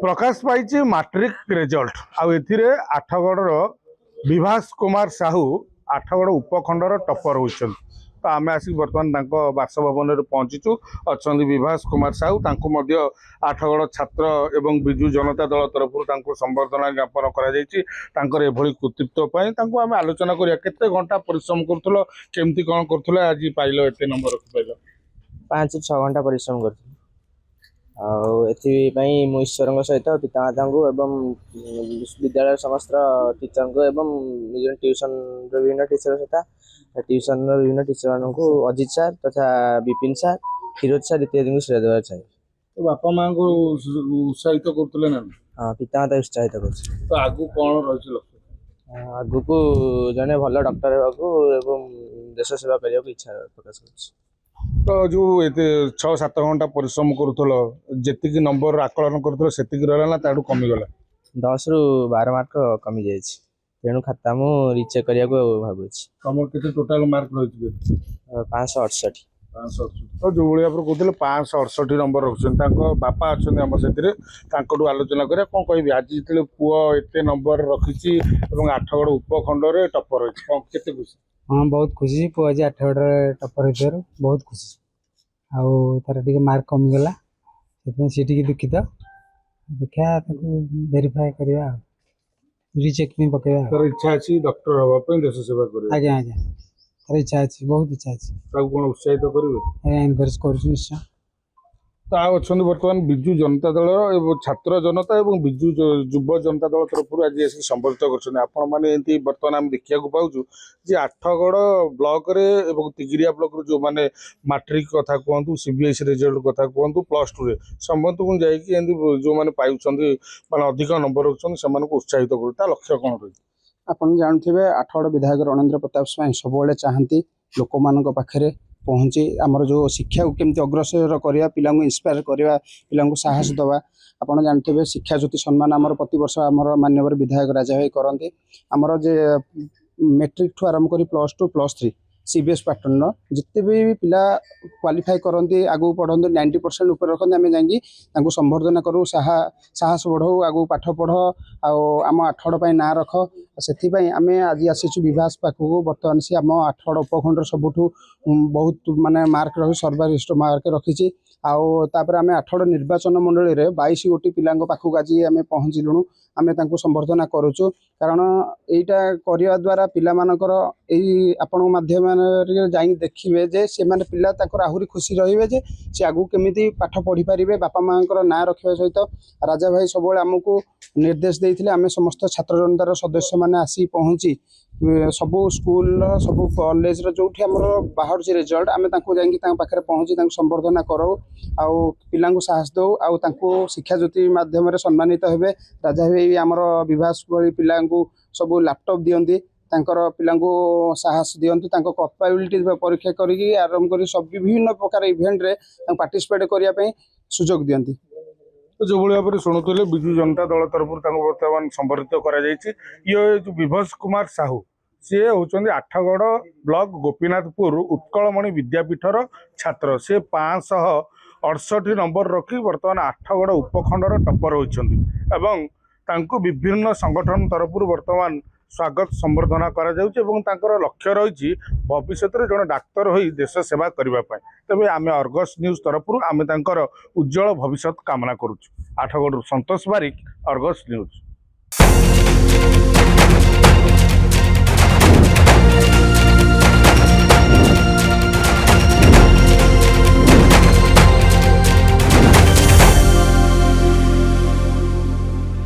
प्रकाश पाई matric result आउ आठगढ़ विभास कुमार साहू आठगढ़ उपखंडर टपर होती तो आम आसिक बर्तमान बासभवन में पहुंचीचु अच्छा विभास कुमार साहू आठगढ़ छात्र एवं विजु जनता दल तरफ संबर्धना ज्ञापन कर कृतित्व आम आलोचना करिया केते घंटा परिश्रम करुल केमती कौन कर आज पाइल एत नंबर रखिपाइल 5-6 घंटा परिश्रम कर ईश्वर सहित पितामाता एवं विद्यालय समस्त टीचर को एवं निज ट्यूशन विभिन्न टीचर सहित ट्यूशन विभिन्न टीचर मान अजित सार तथा विपिन सार फिरोज सार इत्यादि को श्रेय देवा चाहिए। तो बापा माँ को उत्साहित करते ना? हाँ, पितामाता उत्साहित कर आगु कौन रही आगु को जने भल डॉक्टर होगा देश सेवा करने को इच्छा प्रकाश कर तो जो 6-7 घंटा परिश्रम करुल जी नंबर आकलन कर कमीगला 10 ରୁ 12 मार्क कमी जाए तेणु खाता मु रिचेक करने को भावुँ। तुम के टोटाल मार्क रही 568 तो जो भाई कहते 568 नंबर रखुच्च बापा अच्छा आम से आलोचना करें कौन कह आज जो पुओ एत नंबर रखी आठगढ़ उपखंड टपर रही के खुशी? हाँ, बहुत खुशी पुआ आज 8गढ़ टपर होइथार बहुत खुशी आर टे मार्क कमीगला से दुखित देखा भेरीफाए करवा रिचेक पकेवा इच्छा अच्छी डॉक्टर हाँपाई देश सेवा कर आज्ञा आज्ञा तार इच्छा अच्छी बहुत इच्छा अच्छी कौन उत्साहित करेंगे एनकरेज कर निश्चय। तो अच्छा बर्तमान विजु जनता दल छात्र जनता और विजु युव जनता दल तरफ आज आसिक संबर्धित कर बर्तमान आम देखा पाचु जे आठगढ़ ब्लॉक रे एवं तिगिरिया ब्लॉक जो मैंने मैट्रिक कथा कहतु सीबीएसई रिजल्ट कथा कहतु +2 रे समस्त को जाकि जो मैंने पाई माने अधिक नंबर रखुच्च से उत्साहित कर लक्ष्य कौन रही? आपन जानथिबे आठगढ़ विधायक रणेंद्र प्रताप स्वाई सब चाहती लोक मान पाखे पहुँची आमर जो शिक्षा को केमती अग्रसर करवा पिला इंस्पायर करवा पिला साहस दवा आपड़ जानते शिक्षा ज्योति सम्मान आमर प्रति वर्ष आमर माननीय विधायक राजा भाई करते आमर जे मेट्रिक ठू आरंभ कर +2 +3 सीबीएस पैटर्न जिते भी पिला क्वालिफाई करते आगू पढ़ते 90% ऊपर रखते आम जाकि संबर्धना करूँ साहस बढ़ाऊ आगू पाठ पढ़ आम आठगढ़ ना रख से आम आज आसीचु विभास पाखक बर्तमान सी आम आठगढ़ उपखंड सबुठ बहुत माने मार्क रखी सर्वश्रेष्ठ मार्क रखी आउे आम आठगढ़ निर्वाचन मंडली में 22 गोटी पिला पाखक आज आम पहुँचलुणु आम संबर्धना करुचु कारण यहीटा करने द्वारा पिला मानकर आपण माध्यम जाई देखिए जे से माने पिला आहरी खुशी रहिबे जे से आगु केमिति पाठ पढ़ी पारिबे बापा माँ ना रखा सहित राजा भाई सब आमको निर्देश देते आम समस्त छात्र जनतार सदस्य मैंने आसी पहुँची सबू स्कूल सबू कॉलेज जो बाहर रिजल्ट आम पाखे पहुँची संबर्धना करो आउ पिला साहस दो आउ शिक्षा ज्योति माध्यम सम्मानित हेबे राजा भाई आमर विभास भाई पिला सब लैपटॉप दियंती पिला साहस दियंती कैपेबिलिटी परीक्षा करी आरंभ कर सब विभिन्न प्रकार इवेंट रे पार्टिसिपेट करने सुजोग दियंती। जो भाई भाव शुणुले विजु जनता दल तरफ बर्तमान संबर्धित कर विभास कुमार साहू सी हूँ आठगढ़ ब्लॉक गोपीनाथपुर उत्कलमणि विद्यापीठर छात्र से 568 नंबर रखी बर्तमान आठगढ़ उपखंडर टपर होती विभिन्न संगठन तरफ बर्तमान स्वागत संबर्धना करा लक्ष्य रही भविष्य में जड़े डाक्तर हो देश सेवा करने तेज आम अर्गस न्यूज तरफ आम उज्जवल भविष्य कामना करुँ। आठगढ़ संतोष बारिक, अर्गस न्यूज।